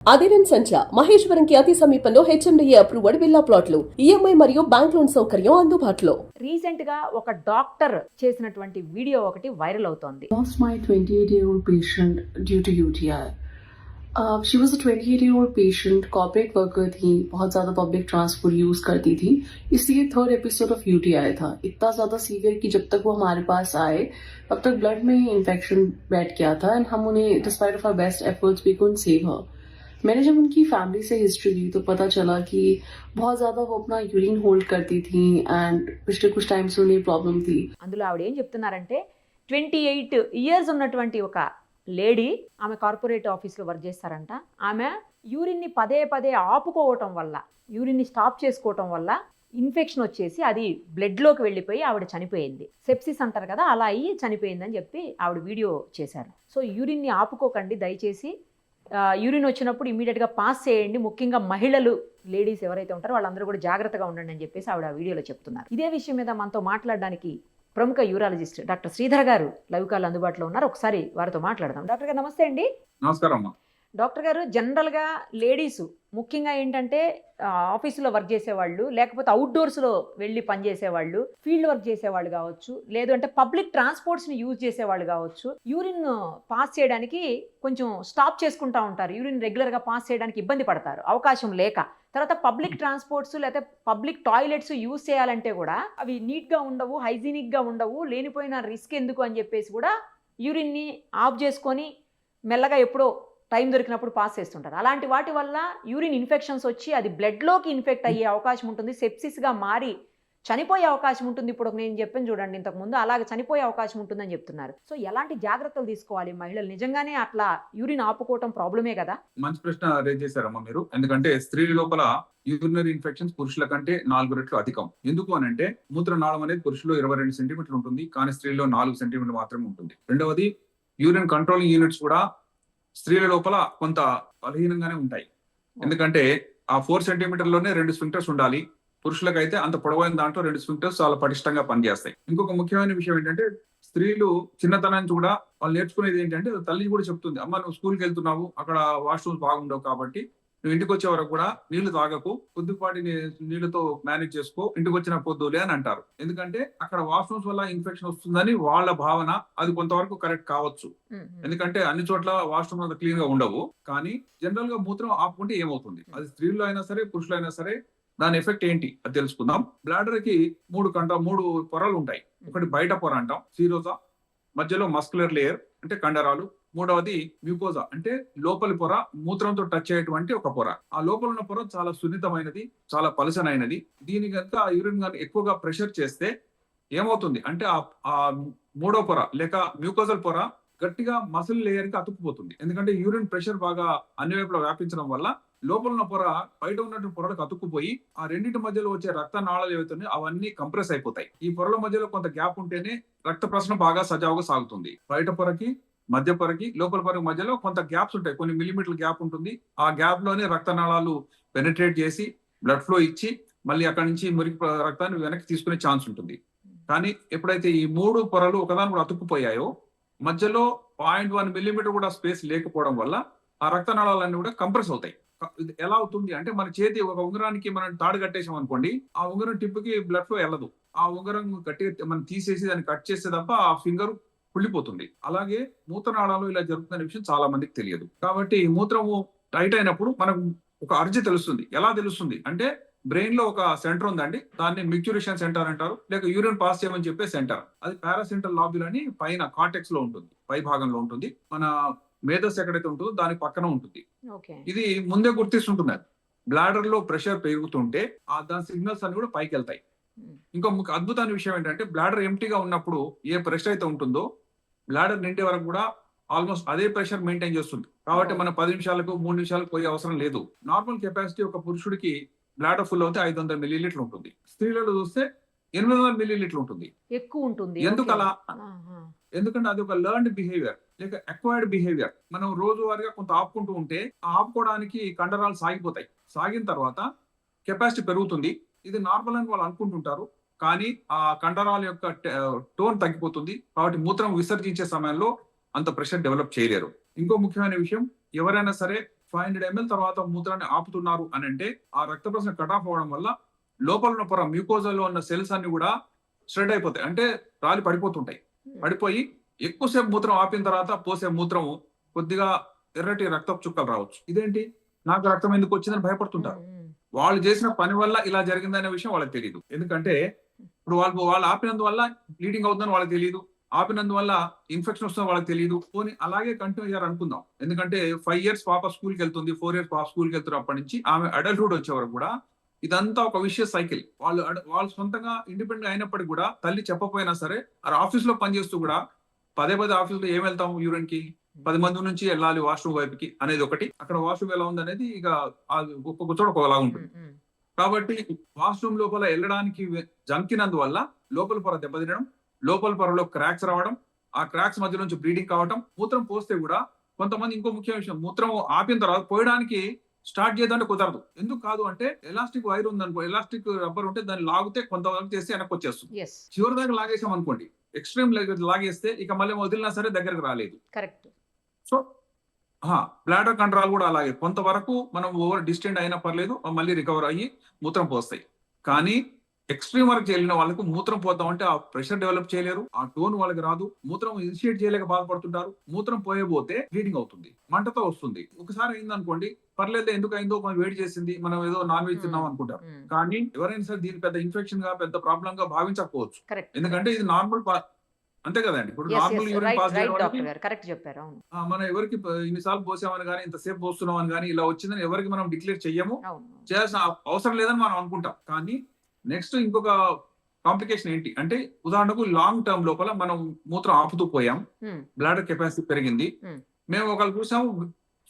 అదిరన్ సంచ మహేశ్వరంకి అతి సమీపంలో HMDA approved villa ప్లాట్లు ఈఎంఐ మరియు బ్యాంక్ లోన్ సౌకర్యం అందుబాటులో. రీసెంట్ గా ఒక డాక్టర్ చేసినటువంటి వీడియో ఒకటి వైరల్ అవుతోంది. Lost my 28-year-old patient due to UTI. She was a 28-year-old patient, corporate worker थी, बहुत ज़्यादा पब्लिक ट्रांसपोर्ट यूज़ करती थी, इसलिए थर्ड एपिसोड ऑफ UTI था. इतना ज़्यादा सीवियर कि जब तक वो हमारे पास आए तब तक ब्लड में इन्फेक्शन बैठ गया था एंड हम उन्हें despite of our best efforts we couldn't save her. मैंने जब उनकी फैमिली से हिस्ट्री ली तो पता चला कि बहुत ज़्यादा वो अपना यूरिन होल्ड करती थी एंड पिछले कुछ टाइम से उन्हें प्रॉब्लम थी. అందులో ఆవిడ ఏం చెప్తున్నారంటే 28 ఇయర్స్ ఉన్నటువంటి ఒక లేడీ, ఆమె కార్పొరేట్ ఆఫీస్లో వర్క్ చేస్తారంట. ఆమె యూరిన్ని పదే పదే ఆపుకోవటం వల్ల, యూరిన్ని స్టాప్ చేసుకోవటం వల్ల ఇన్ఫెక్షన్ వచ్చేసి అది బ్లడ్లోకి వెళ్ళిపోయి ఆవిడ చనిపోయింది. సెప్సిస్ అంటారు కదా, అలా అయ్యి చనిపోయిందని చెప్పి ఆవిడ వీడియో చేశారు. సో యూరిన్ని ఆపుకోకండి దయచేసి. యూరిన్ వచ్చినప్పుడు ఇమీడియట్గా పాస్ చేయండి. ముఖ్యంగా మహిళలు, లేడీస్ ఎవరైతే ఉంటారో వాళ్ళందరూ కూడా జాగ్రత్తగా ఉండండి అని చెప్పేసి ఆవిడ వీడియోలో చెప్తున్నారు. ఇదే విషయం మీద మనతో మాట్లాడడానికి ప్రముఖ యూరాలజిస్ట్ డాక్టర్ శ్రీధర్ గారు లైవ్ కాల్ అందుబాటులో ఉన్నారు. ఒకసారి వారితో మాట్లాడదాం. డాక్టర్ గారు నమస్తే అండి. నమస్కారం అమ్మా. డాక్టర్ గారు, జనరల్గా లేడీస్ ముఖ్యంగా ఏంటంటే ఆఫీసులో వర్క్ చేసేవాళ్ళు, లేకపోతే అవుట్డోర్స్లో వెళ్ళి పనిచేసేవాళ్ళు, ఫీల్డ్ వర్క్ చేసేవాళ్ళు కావచ్చు, లేదు అంటే పబ్లిక్ ట్రాన్స్పోర్ట్స్ని యూజ్ చేసేవాళ్ళు కావచ్చు, యూరిన్ పాస్ చేయడానికి కొంచెం స్టాప్ చేసుకుంటూ ఉంటారు. యూరిన్ రెగ్యులర్గా పాస్ చేయడానికి ఇబ్బంది పడతారు అవకాశం లేక. తర్వాత పబ్లిక్ ట్రాన్స్పోర్ట్స్ లేకపోతే పబ్లిక్ టాయిలెట్స్ యూజ్ చేయాలంటే కూడా అవి నీట్గా ఉండవు, హైజీనిక్గా ఉండవు, లేనిపోయిన రిస్క్ ఎందుకు అని చెప్పేసి కూడా యూరిన్ని ఆఫ్ చేసుకొని మెల్లగా ఎప్పుడో టైం దొరికినప్పుడు పాస్ చేస్తుంటారు. అలాంటి వాటి వల్ల యూరిన్ ఇన్ఫెక్షన్స్ వచ్చి అది బ్లడ్లోకి ఇన్ఫెక్ట్ అయ్యే అవకాశం ఉంటుంది, సెప్సిస్గా మారి చనిపోయే అవకాశం ఉంటుంది. ఇప్పుడు నేను చెప్పాను చూడండి ఇంతకుముందు, అలాగే చనిపోయే అవకాశం ఉంటుందని చెప్తున్నారు. సో ఎలాంటి జాగ్రత్తలు తీసుకోవాలి మహిళలు? నిజంగానే అట్లా యూరిన్ ఆపుకోవటం ప్రాబ్లమే కదా? మంచి ప్రశ్న రేజ్ చేశారమ్మా మీరు. ఎందుకంటే స్త్రీల లోపల యూరినరీ ఇన్ఫెక్షన్స్ పురుషుల కంటే 4 రెట్లు అధికం. ఎందుకు అని అంటే మూత్రనాళం అనేది పురుషులో 22 సెంటీమీటర్లు ఉంటుంది, కానీ స్త్రీలో 4 సెంటీమీటర్లు మాత్రమే ఉంటుంది. రెండవది, యూరిన్ కంట్రోలింగ్ యూనిట్స్ కూడా స్త్రీల లోపల కొంత బలహీనంగానే ఉంటాయి. ఎందుకంటే ఆ 4 సెంటీమీటర్లోనే 2 స్ఫింక్టర్స్ ఉండాలి. పురుషులకైతే అంత పొడవైన దాంట్లో 2 స్ఫింక్టర్స్ చాలా పటిష్టంగా పనిచేస్తాయి. ఇంకొక ముఖ్యమైన విషయం ఏంటంటే, స్త్రీలు చిన్నతనం నుంచి కూడా వాళ్ళు నేర్చుకునేది ఏంటంటే, తల్లి కూడా చెప్తుంది, అమ్మ నువ్వు స్కూల్కి వెళ్తున్నావు, అక్కడ వాష్రూమ్స్ బాగుండవు కాబట్టి నువ్వు ఇంటికి వచ్చే వరకు కూడా నీళ్లు తాగకు, కొద్దిపాటి నీళ్లతో మేనేజ్ చేసుకో, ఇంటికి వచ్చిన పొద్దులే అని అంటారు. ఎందుకంటే అక్కడ వాష్రూమ్స్ వల్ల ఇన్ఫెక్షన్ వస్తుందని వాళ్ళ భావన. అది కొంతవరకు కరెక్ట్ కావచ్చు, ఎందుకంటే అన్ని చోట్ల వాష్రూమ్ అంత క్లీన్ గా ఉండవు. కానీ జనరల్ గా మూత్రం ఆపుకుంటే ఏమవుతుంది, అది స్త్రీల్లో అయినా సరే పురుషులు అయినా సరే దాని ఎఫెక్ట్ ఏంటి అది తెలుసుకుందాం. బ్లాడర్ కి 3 పొరలు ఉంటాయి. ఒకటి బయట పొర అంటాం సీరోజా, మధ్యలో మస్కులర్ లేయర్ అంటే కండరాలు, మూడవది మ్యూకోజా అంటే లోపలి పొర, మూత్రంతో టచ్ అయ్యేటువంటి ఒక పొర. ఆ లోపల ఉన్న పొర చాలా సున్నితమైనది, చాలా పలసనైనది. దీని కనుక యూరిన్ కనుక ఎక్కువగా ప్రెషర్ చేస్తే ఏమవుతుంది అంటే ఆ మూడో పొర లేక మ్యూకోజల్ పొర గట్టిగా మసిల్ లేయర్ కి అతుక్కుపోతుంది. ఎందుకంటే యూరిన్ ప్రెషర్ బాగా అన్ని వైపులా వ్యాపించడం వల్ల లోపల ఉన్న పొర బయట ఉన్నటువంటి పొరలకు అతుక్కుపోయి ఆ రెండింటి మధ్యలో వచ్చే రక్త నాళాలు ఏవైతున్నాయో అవన్నీ కంప్రెస్ అయిపోతాయి. ఈ పొరల మధ్యలో కొంత గ్యాప్ ఉంటేనే రక్త ప్రసరణ బాగా సజావుగా సాగుతుంది. బయట పొరకి, మధ్య పొరకి, లోపల పొరకి మధ్యలో కొంత గ్యాప్స్ ఉంటాయి, కొన్ని మిల్లీమీటర్ల గ్యాప్ ఉంటుంది. ఆ గ్యాప్ లోనే రక్తనాళాలు పెనిట్రేట్ చేసి బ్లడ్ ఫ్లో ఇచ్చి మళ్ళీ అక్కడి నుంచి మురికి రక్తాన్ని వెనక్కి తీసుకునే ఛాన్స్ ఉంటుంది. కానీ ఎప్పుడైతే ఈ 3 పొరలు ఒకదాని కూడా అతుక్కుపోయాయో, మధ్యలో 0.1 మిల్లీమీటర్ కూడా స్పేస్ లేకపోవడం వల్ల ఆ రక్తనాళాలన్నీ కూడా కంప్రెస్ అవుతాయి. ఎలా అవుతుంది అంటే, మన చేతి ఒక ఉంగరానికి మనం తాడు కట్టేసాం అనుకోండి, ఆ ఉంగరం టిప్కి బ్లడ్ ఫ్లో వెళ్ళదు. ఆ ఉంగరం గట్టిగా మనం తీసేసి దాన్ని కట్ చేస్తే తప్ప ఆ ఫింగర్ కుళ్ళిపోతుంది. అలాగే మూత్రనాళాలు ఇలా జరుగుతున్న విషయం చాలా మందికి తెలియదు. కాబట్టి మూత్రము టైట్ అయినప్పుడు మనకు ఒక అర్జీ తెలుస్తుంది. ఎలా తెలుస్తుంది అంటే, బ్రెయిన్ లో ఒక సెంటర్ ఉందండి, దాన్ని మిక్చురేషన్ సెంటర్ అంటారు, లేక యూరిన్ పాస్ చేయమని చెప్పే సెంటర్. అది పారాసెంట్రల్ లాబ్యుల్ అని పైన కార్టెక్స్ లో ఉంటుంది, పై భాగంలో ఉంటుంది. మన మేధస్ ఎక్కడైతే ఉంటుందో దాని పక్కన ఉంటుంది. ఇది ముందే గుర్తిస్తుంటుంది. బ్లాడర్ లో ప్రెషర్ పెరుగుతుంటే దాని సిగ్నల్స్ అన్ని కూడా పైకి వెళ్తాయి. ఇంకో అద్భుతమైన విషయం ఏంటంటే, బ్లాడర్ ఎంటీగా ఉన్నప్పుడు ఏ ప్రెషర్ అయితే ఉంటుందో బ్లాడర్ నిండే వరకు కూడా ఆల్మోస్ట్ అదే ప్రెషర్ మెయింటైన్ చేస్తుంది. కాబట్టి మనం 10 నిమిషాలకు 3 నిమిషాలకు పోయే అవసరం లేదు. నార్మల్ కెపాసిటీ ఒక పురుషుడికి బ్లాడర్ ఫుల్ అవుతే 500 మిల్లీలీటర్లు ఉంటుంది. స్త్రీలలో చూస్తే 800 మిల్లీలీటర్లు ఉంటుంది. ఎక్కువ ఉంటుంది. ఎందుకు అలా? ఎందుకంటే అది ఒక లెర్న్డ్ బిహేవియర్ లేక అక్వైర్డ్ బిహేవియర్. మనం రోజువారీగా కొంత ఆపుకుంటూ ఉంటే ఆ ఆపుకోవడానికి కండరాలు సాగిపోతాయి. సాగిన తర్వాత కెపాసిటీ పెరుగుతుంది. ఇది నార్మల్ అని వాళ్ళు అనుకుంటుంటారు, కానీ ఆ కండరాల యొక్క టోన్ తగ్గిపోతుంది. కాబట్టి మూత్రం విసర్జించే సమయంలో అంత ప్రెషర్ డెవలప్ చేయలేరు. ఇంకో ముఖ్యమైన విషయం, ఎవరైనా సరే 500 ml తర్వాత మూత్రాన్ని ఆపుతున్నారు అని అంటే ఆ రక్త ప్రసరణ కట్ ఆఫ్ అవడం వల్ల లోపల ఉన్న పొర మ్యూకోజాలో ఉన్న సెల్స్ అన్ని కూడా స్ట్రెడ్ అయిపోతాయి, అంటే రాలి పడిపోతుంటాయి. పడిపోయి ఎక్కువసేపు మూత్రం ఆపిన తర్వాత పోసే మూత్రం కొద్దిగా ఎర్రటి రక్తపు చుక్కలు రావచ్చు. ఇదేంటి నాకు రక్తం ఎందుకు వచ్చిందని భయపడుతుంటారు. వాళ్ళు చేసిన పని వల్ల ఇలా జరిగిందనే విషయం వాళ్ళకి తెలియదు. ఎందుకంటే ఇప్పుడు వాళ్ళు ఆపినందువల్ల బ్లీడింగ్ అవుతుందని వాళ్ళకి తెలియదు, ఆపినందువల్ల ఇన్ఫెక్షన్ వస్తుందని వాళ్ళకి తెలియదు. పోనీ అలాగే కంటిన్యూ అయ్యారు అనుకుందాం. ఎందుకంటే 5 years పాప స్కూల్కి వెళ్తుంది, 4 years పాప స్కూల్కి వెళ్తున్నప్పటి నుంచి ఆమె అడల్ట్హుడ్ వచ్చే వరకు కూడా ఇదంతా ఒక విషియస్ సైకిల్. వాళ్ళు సొంతంగా ఇండిపెండెంట్ అయినప్పటికీ కూడా తల్లి చెప్పపోయినా సరే ఆఫీస్ లో పనిచేస్తూ కూడా పదే ఆఫీస్ లో ఏం వెళ్తాం యూరిన్ కి 10 మంది నుంచి వెళ్ళాలి వాష్రూమ్ వైపుకి అనేది ఒకటి. అక్కడ వాష్రూమ్ ఎలా ఉంది అనేది ఇక ఒక్కొక్క చోట ఒకలా ఉంటుంది. కాబట్టి వాష్రూమ్ లోపల వెళ్ళడానికి జంకినందువల్ల లోపల పొర దెబ్బతినడం, లోపల పొరలో క్రాక్స్ రావడం, ఆ క్రాక్స్ మధ్య నుంచి బ్లీడింగ్ కావడం. మూత్రం పోస్తే కూడా కొంతమంది ఇంకో ముఖ్య విషయం, మూత్రం ఆపిన తర్వాత పోయడానికి స్టార్ట్ చేద్దామంటే కుదరదు. ఎందుకు కాదు అంటే ఎలాస్టిక్ వైర్ ఉందనుకో, ఎలాస్టిక్ రబ్బర్ ఉంటే దాన్ని లాగితే కొంతవరకు చేస్తే వెనక్కి వచ్చేస్తుంది. చివరి దాకా లాగేసాం అనుకోండి, ఎక్స్ట్రీమ్ లాగేస్తే ఇక మళ్ళీ వదిలినా సరే దగ్గరకు రాలేదు. కరెక్ట్. సో బ్లాడర్ కంట్రోల్ కూడా అలాగే కొంతవరకు మనం ఓవర్ డిస్టెండ్ అయినా పర్లేదు, మళ్ళీ రికవర్ అయ్యి మూత్రం పోస్తాయి. కానీ ఎక్స్ట్రీమ్ వరకు వెళ్ళిన వాళ్ళకు మూత్రం పోతాం అంటే ఆ ప్రెషర్ డెవలప్ చేయలేరు, ఆ టోన్ వాళ్ళకి రాదు, మూత్రం ఇనిషియేట్ చేయలేక బాధపడుతుంటారు. మూత్రం పోయబోతే బ్లీడింగ్ అవుతుంది, మంటతో వస్తుంది. ఒకసారి అయింది అనుకోండి పర్లేదు, ఎందుకు అయిందో మనం వేడి చేసింది, మనం ఏదో నాన్ వెజ్ తిన్నాం అనుకుంటారు. కానీ ఎవరైనా సరే దీని పెద్ద ఇన్ఫెక్షన్ గా పెద్ద ప్రాబ్లం గా భావించకపోవచ్చు. ఎందుకంటే ఇది నార్మల్, అంతే కదండి. ఇప్పుడు నార్మల్ యూరిన్ పాస్ మనం ఎవరికి ఇన్నిసార్లు పోసామని కానీ ఇంతసేపు పోస్తున్నామని కానీ ఇలా వచ్చిందని ఎవరికి మనం డిక్లేర్ చెయ్యము, చేయాల్సిన అవసరం లేదని మనం అనుకుంటాం. కానీ నెక్స్ట్ ఇంకొక కాంప్లికేషన్ ఏంటి అంటే, ఉదాహరణకు లాంగ్ టర్మ్ లోపల మనం మూత్రం ఆపుతూ పోయాం, బ్లాడర్ కెపాసిటీ పెరిగింది, మేము ఒకళ్ళు చూసాము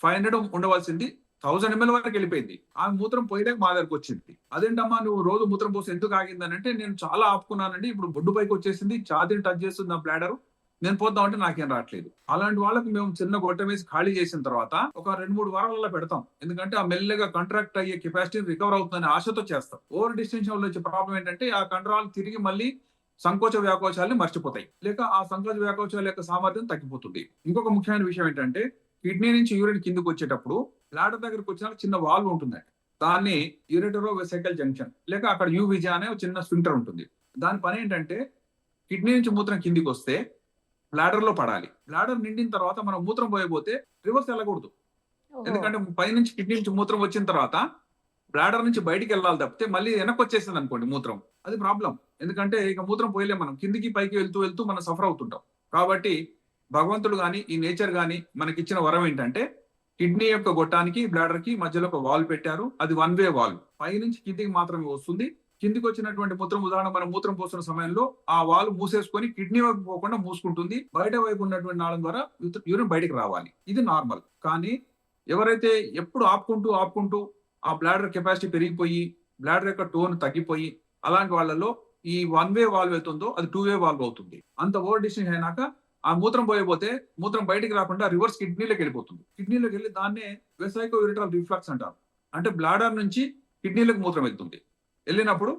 500 ఉండవలసింది 1000 ml వరకు వెళ్ళిపోయింది, ఆమె మూత్రం పోయలేక మా దగ్గరకు వచ్చింది. అదేంటమ్మా నువ్వు రోజు మూత్రం పోసి ఎందుకు ఆగిందని అంటే, నేను చాలా ఆపుకున్నానండి, ఇప్పుడు బొడ్డు పైకి వచ్చేసింది, ఛాతీని టచ్ చేస్తుంది నా బ్లాడర్, నేను పోద్దాం అంటే నాకేం రావట్లేదు. అలాంటి వాళ్ళకి మేము చిన్న గొట్టం వేసి ఖాళీ చేసిన తర్వాత ఒక 2-3 వారాలలో పెడతాం. ఎందుకంటే ఆ మెల్లగా కాంట్రాక్ట్ అయ్యే కెపాసిటీ రికవర్ అవుతుందనే ఆశతో చేస్తాం. ఓవర్ డిస్టెన్షన్ వల్ల వచ్చే ప్రాబ్లం ఏంటంటే ఆ కంట్రోల్ తిరిగి మళ్ళీ సంకోచ వ్యాకోచాలని మర్చిపోతాయి, లేక ఆ సంకోచ వ్యాకోచాల యొక్క సామర్థ్యం తగ్గిపోతుంది. ఇంకొక ముఖ్యమైన విషయం ఏంటంటే, కిడ్నీ నుంచి యూరిన్ కిందకు వచ్చేటప్పుడు బ్లాడర్ దగ్గరకు వచ్చిన చిన్న వాల్వ్ ఉంటుందండి, దాన్ని యూరెటరో వెసికల్ జంక్షన్ లేక అక్కడ యూవిజా అనే చిన్న స్ఫింక్టర్ ఉంటుంది. దాని పని ఏంటంటే, కిడ్నీ నుంచి మూత్రం కిందికి వస్తే బ్లాడర్ లో పడాలి. బ్లాడర్ నిండిన తర్వాత మనం మూత్రం పోయబోతే రివర్స్ వెళ్ళకూడదు. ఎందుకంటే పైనుంచి కిడ్నీ నుంచి మూత్రం వచ్చిన తర్వాత బ్లాడర్ నుంచి బయటికి వెళ్ళాలి తప్పితే మళ్ళీ వెనక్కి వచ్చేసింది అనుకోండి మూత్రం, అది ప్రాబ్లం. ఎందుకంటే ఇక మూత్రం పోయలేం, మనం కిందికి పైకి వెళ్తూ మనం సఫర్ అవుతుంటాం. కాబట్టి భగవంతుడు గాని ఈ నేచర్ గాని మనకి ఇచ్చిన వరం ఏంటంటే, కిడ్నీ యొక్క గొట్టానికి బ్లాడర్ కి మధ్యలో ఒక వాల్వ్ పెట్టారు. అది 1-way వాల్వ్, పైనుంచి కిందికి మాత్రమే వస్తుంది. కిందికి వచ్చినటువంటి మూత్రం, ఉదాహరణ మనం మూత్రం పోస్తున్న సమయంలో ఆ వాల్వ్ మూసేసుకొని కిడ్నీ వైపు పోకుండా మూసుకుంటుంది, బయట వైపు ఉన్నటువంటి నాళం ద్వారా యూరిన్ బయటకు రావాలి. ఇది నార్మల్. కానీ ఎవరైతే ఎప్పుడు ఆపుకుంటూ ఆ బ్లాడర్ కెపాసిటీ పెరిగిపోయి బ్లాడర్ యొక్క టోన్ తగ్గిపోయి అలాంటి వాళ్ళలో ఈ 1-way వాల్వ్ అవుతుందో అది 2-way వాల్వ్ అవుతుంది. అంత ఓవర్ డిస్టెన్స్ అయినాక ఆ మూత్రం పోయబోతే మూత్రం బయటికి రాకుండా రివర్స్ కిడ్నీలోకి వెళ్ళిపోతుంది. కిడ్నీలోకి వెళ్ళి దాన్నే వెసైకో యూరిటరల్ రిఫ్లక్స్ అంటారు. అంటే బ్లాడర్ నుంచి కిడ్నీలోకి మూత్రం వెళ్తుంది. వెళ్ళినప్పుడు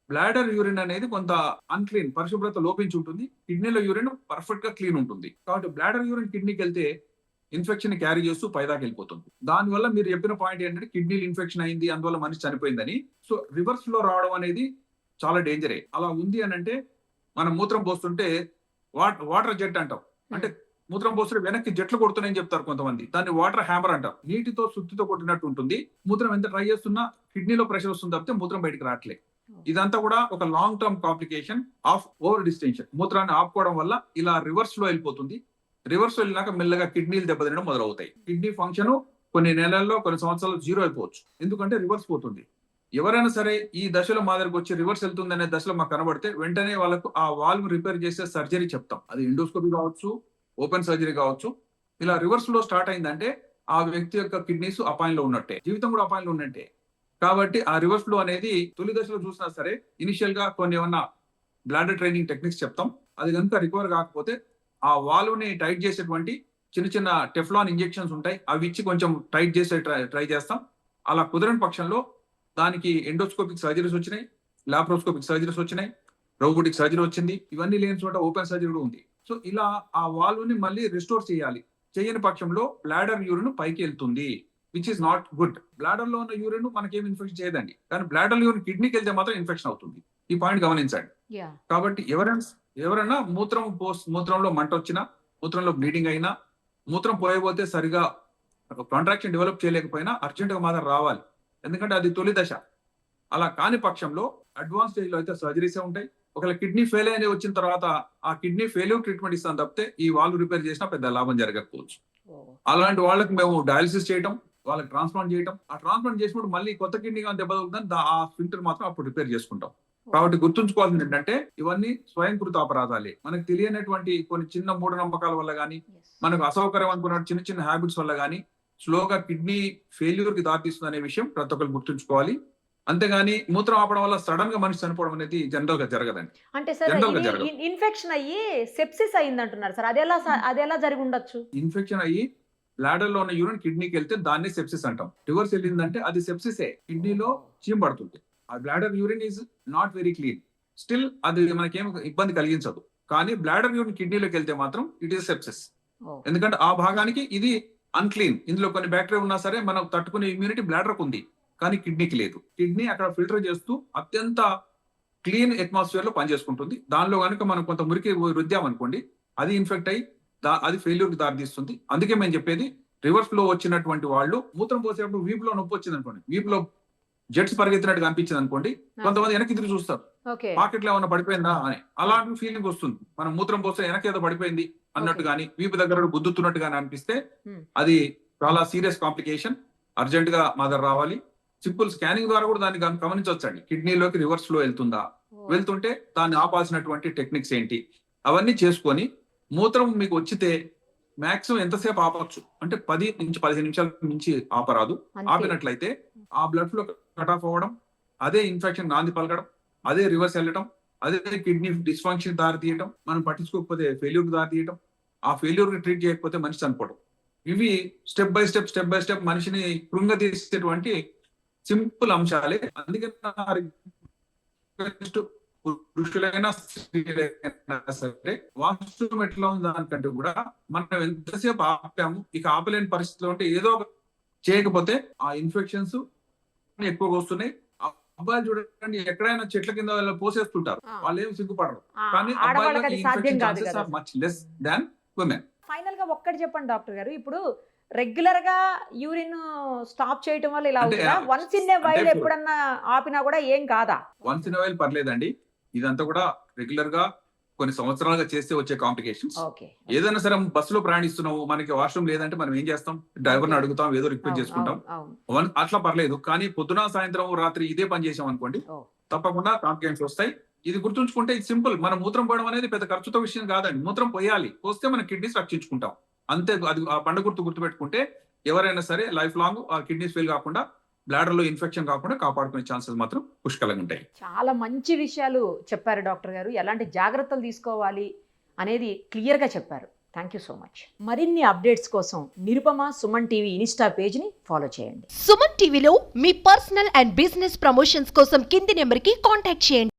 బ్లాడర్ యూరిన్ అనేది కొంత అన్క్లీన్, పరిశుభ్రత లోపించి ఉంటుంది, కిడ్నీలో యూరిన్ పర్ఫెక్ట్ గా క్లీన్ ఉంటుంది. కాబట్టి బ్లాడర్ యూరిన్ కిడ్నీకి వెళ్తే ఇన్ఫెక్షన్ క్యారీ చేస్తూ పైదాకి వెళ్ళిపోతుంది. దానివల్ల మీరు చెప్పిన పాయింట్ ఏంటంటే కిడ్నీలో ఇన్ఫెక్షన్ అయింది, అందువల్ల మనిషి చనిపోయిందని. సో రివర్స్ లో రావడం అనేది చాలా డేంజరే. అలా ఉంది అని అంటే, మనం మూత్రం పోస్తుంటే వాటర్ జెట్ అంటాం, అంటే మూత్రం పోస్తుంటే వెనక్కి జట్లు కొడుతున్నాయని చెప్తారు కొంతమంది, దాన్ని వాటర్ హ్యామర్ అంటారు. నీటితో సుత్తితో కొట్టినట్టు ఉంటుంది. మూత్రం ఎంత ట్రై చేస్తున్నా కిడ్నీలో ప్రెషర్ వస్తుంది తప్పితే మూత్రం బయటకు రావట్లేదు. ఇదంతా కూడా ఒక long term complication of over distension. మూత్రాన్ని ఆపుకోవడం వల్ల ఇలా రివర్స్ లో వెళ్ళిపోతుంది. రివర్స్ వెళ్ళినాక మెల్లగా కిడ్నీలు దెబ్బతినడం మొదలవుతాయి. కిడ్నీ ఫంక్షన్ కొన్ని నెలల్లో కొన్ని సంవత్సరాలు 0 అయిపోవచ్చు, ఎందుకంటే రివర్స్ పోతుంది. ఎవరైనా సరే ఈ దశలో మా దగ్గరకు వచ్చి రివర్స్ వెళ్తుంది అనే దశలో మాకు కనబడితే వెంటనే వాళ్ళకు ఆ వాల్వ్ రిపేర్ చేసే సర్జరీ చెప్తాం. అది ఎండోస్కోపీ కావచ్చు, ఓపెన్ సర్జరీ కావచ్చు. ఇలా రివర్స్ లో స్టార్ట్ అయిందంటే ఆ వ్యక్తి యొక్క కిడ్నీస్ అపాయంలో ఉన్నట్టే, జీవితం కూడా అపాయంలో ఉన్నట్టే. కాబట్టి ఆ రివర్స్ ఫ్లో అనేది తొలి దశలో చూసినా సరే ఇనిషియల్ గా కొన్ని ఏమన్నా బ్లాడర్ ట్రైనింగ్ టెక్నిక్స్ చెప్తాం. అది కనుక రికవర్ కాకపోతే ఆ వాల్వ్ ని టైట్ చేసేటువంటి చిన్న టెఫ్లాన్ ఇంజెక్షన్స్ ఉంటాయి, అవి ఇచ్చి కొంచెం టైట్ చేసే ట్రై చేస్తాం. అలా కుదరని పక్షంలో దానికి ఎండోస్కోపిక్ సర్జరీస్ వచ్చినాయి, లాప్రోస్కోపిక్ సర్జరీస్ వచ్చినాయి, రోబోటిక్ సర్జరీ వచ్చింది. ఇవన్నీ లేని చోట ఓపెన్ సర్జరీ కూడా ఉంది. సో ఇలా ఆ వాల్వ్ ని మళ్ళీ రిస్టోర్ చేయాలి. చేయని పక్షంలో బ్లాడర్ యూరిన్ పైకి వెళ్తుంది. Which is not good. Bladder లో ఉన్న యూరిన్ మనకేం ఇన్ఫెక్షన్ చేయదండి, కానీ బ్లాడర్ యూరిన్ కిడ్నీకి వెళ్తే మాత్రం ఇన్ఫెక్షన్ అవుతుంది. ఈ పాయింట్ గమనించండి. యా కాబట్టి ఎవరైనా మూత్రంలో మంట వచ్చినా, మూత్రంలో బ్లీడింగ్ అయినా, మూత్రం పోయబోతే సరిగా కాంట్రాక్షన్ డెవలప్ చేయలేకపోయినా అర్జెంట్ గా మాత్రం రావాలి, ఎందుకంటే అది తొలి దశ. అలా కాని పక్షంలో అడ్వాన్స్ స్టేజ్ లో అయితే సర్జరీసే ఉంటాయి. ఒకవేళ కిడ్నీ ఫెయిల్ అయిన వచ్చిన తర్వాత ఆ కిడ్నీ ఫెయిల్యూర్ ట్రీట్మెంట్ ఇస్తాను తప్పితే ఈ వాల్వ్ రిపేర్ చేసినా పెద్ద లాభం జరగకపోవచ్చు. అలాంటి వాళ్ళకి మేము డయాలిసిస్ చేయటం, వాళ్ళకి ట్రాన్స్ప్లాంట్ చేయటం, ఆ ట్రాన్స్ప్లాంట్ చేసినప్పుడు మళ్ళీ కొత్త కిడ్నీ కానీ దెబ్బ తగ్గుతుంది, ఆ స్ఫింక్టర్ మాత్రం అప్పుడు రిపేర్ చేసుకుంటాం. కాబట్టి గుర్తుంచుకోవాల్సింది ఏంటంటే ఇవన్నీ స్వయంకృత అపరాధాలే. మనకు తెలియనటువంటి కొన్ని చిన్న మూఢనమ్మకాల వల్ల కానీ, మనకు అసౌకర్యం అనుకున్న చిన్న చిన్న హ్యాబిట్స్ వల్ల కానీ స్లోగా కిడ్నీ ఫెయిల్యూర్ కి దారితీస్తుంది అనే విషయం ప్రతి ఒక్కరు గుర్తుంచుకోవాలి. అంతేగాని మూత్రం ఆపడం వల్ల సడన్ గా మనిషి చనిపోవడం అనేది జనరల్ గా జరగదండి. అంటే సార్ జనరల్ గా ఇది జరగదు. ఇన్ఫెక్షన్ అయ్యి సెప్సిస్ అయింది అంటున్నారు సార్, అది ఎలా జరిగి ఉండొచ్చు? ఇన్ఫెక్షన్ అయ్యి బ్లాడర్ లో ఉన్న యూరిన్ కిడ్నీకి వెళ్తే దాన్ని సెప్సిస్ అంటాం. రివర్స్ వెళ్ళిందంటే అది సెప్సిసే, కిడ్నీలో చీమ్ పడుతుంది. ఆ bladder urine is not very clean, still అది మనకేం ఇబ్బంది కలిగించదు. కానీ బ్లాడర్ యూరిన్ కిడ్నీలోకి వెళ్తే మాత్రం ఇట్ ఈస్ సెప్సిస్. ఎందుకంటే ఆ భాగానికి ఇది అన్క్లీన్, ఇందులో కొన్ని బ్యాక్టీరియా ఉన్నా సరే మనం తట్టుకునే ఇమ్యూనిటీ బ్లాడర్కు ఉంది, కానీ కిడ్నీకి లేదు. కిడ్నీ అక్కడ ఫిల్టర్ చేస్తూ అత్యంత క్లీన్ అట్మాస్ఫియర్ లో పనిచేసుకుంటుంది. దానిలో కనుక మనం కొంత మురికి రుద్దామనుకోండి, అది ఇన్ఫెక్ట్ అయ్యి అది ఫెయిల్యూర్ కి దారితీస్తుంది. అందుకే మేము చెప్పేది, రివర్స్ ఫ్లో వచ్చినటువంటి వాళ్ళు మూత్రం పోసేటప్పుడు వీపులో నొప్పి వచ్చింది అనుకోండి, వీపులో జెట్స్ పరిగెత్తినట్టుగా అనిపించింది అనుకోండి, కొంతమంది వెనక్కి తిరిగి చూస్తారు పాకెట్ లో ఏమన్నా పడిపోయిందా అని. అలాంటి ఫీలింగ్ వస్తుంది. మనం మూత్రం పోస్తే వెనక ఏదో పడిపోయింది అన్నట్టు గానీ, వీపు దగ్గర గుద్దుతున్నట్టు గానీ అనిపిస్తే అది చాలా సీరియస్ కాంప్లికేషన్, అర్జెంట్ గా మదర్ రావాలి. సింపుల్ స్కానింగ్ ద్వారా కూడా దాన్ని గమనించవచ్చండి. కిడ్నీలోకి రివర్స్ ఫ్లో వెళ్తుందా, వెళ్తుంటే దాన్ని ఆపాల్సినటువంటి టెక్నిక్స్ ఏంటి, అవన్నీ చేసుకొని మూత్రం మీకు వచ్చితే మాక్సిమం ఎంతసేపు ఆపవచ్చు అంటే 10 నుంచి 15 నిమిషాల నుంచి ఆపరాదు. ఆపినట్లయితే ఆ బ్లడ్ ఫ్లో కట్ ఆఫ్ అవ్వడం, అదే ఇన్ఫెక్షన్ నాంది పలకడం, అదే రివర్స్ వెళ్ళడం, అదే కిడ్నీ డిస్ఫంక్షన్ దారి తీయడం, మనం పట్టించుకోకపోతే ఫెయిల్యూర్ దారి తీయడం, ఆ ఫెయిల్యూర్ ని ట్రీట్ చేయకపోతే మనిషి చనిపోవడం. ఇవి స్టెప్ బై స్టెప్ మనిషిని కృంగతీసేటువంటి సింపుల్ అంశాలే. అందుకే పురుషులైనా స్త్రీలైనా సరే వాష్రూమ్ ఎట్లా ఉంది దానికంటే కూడా మనం ఎంతసేపు ఆపాము, ఇక ఆపలేని పరిస్థితిలో ఉంటే ఏదో చేయకపోతే ఆ ఇన్ఫెక్షన్స్ ఎక్కువగా వస్తున్నాయి. అబ్బాయిలు చూడండి, ఎక్కడైనా చెట్ల కింద పోసేస్తుంటారు, వాళ్ళు ఏమి సిగ్గుపడరు. కానీ అబ్బాయిలకి infection chances are much less than women. Final గా ఒక్కటి చెప్పండి డాక్టర్ గారు, ఇప్పుడు రెగ్యులర్ గా యూరిన్ స్టాప్ చేయడం వల్ల ఇలా అవుతుందా? వన్స్ ఇన్ ఏ వైల్ ఎప్పుడన్నా ఆపినా కూడా ఏం కాదా? వన్స్ ఇన్ ఏ వైల్ పర్లేదండి. ఇదంతా కూడా రెగ్యులర్ గా కొన్ని సంవత్సరాలుగా చేస్తే వచ్చే కాంప్లికేషన్స్. ఏదైనా సరే బస్సులో ప్రయాణిస్తున్నాము, మనకి వాష్రూమ్ లేదంటే మనం ఏం చేస్తాం, డ్రైవర్ ని అడుగుతాం, ఏదో రిక్వెస్ట్ చేసుకుంటాం, అట్లా పర్లేదు. కానీ పొద్దున సాయంత్రం రాత్రి ఇదే పని చేసాం అనుకోండి, తప్పకుండా కాంప్లికేషన్స్ వస్తాయి. ఇది గుర్తుంచుకుంటే ఇది సింపుల్. మనం మూత్రం పోయడం అనేది పెద్ద ఖర్చుతో విషయం కాదండి. మూత్రం పోయాలి, పోస్తే మన కిడ్నీస్ రక్షించుకుంటాం అంతే. అది ఆ పండు గుర్తుపెట్టుకుంటే ఎవరైనా సరే లైఫ్ లాంగ్ ఆ కిడ్నీస్ ఫెయిల్ కాకుండా, బ్లాడర్ లో ఇన్ఫెక్షన్ కాకుండా కాపాడుకునే ఛాన్సెస్ మాత్రం పుష్కలంగా ఉంటాయి. చాలా మంచి విషయాలు చెప్పారు డాక్టర్ గారు, ఎలాంటి జాగ్రత్తలు తీసుకోవాలి అనేది క్లియర్ గా చెప్పారు. Thank you so much. మరిన్ని అప్డేట్స్ కోసం Nirupama Suman TV Insta page ని ఫాలో చేయండి. సుమన్ టీవీలో మీ పర్సనల్ అండ్ బిజినెస్ ప్రమోషన్స్ కోసం కింది నెంబర్ కి కాంటాక్ట్ చేయండి.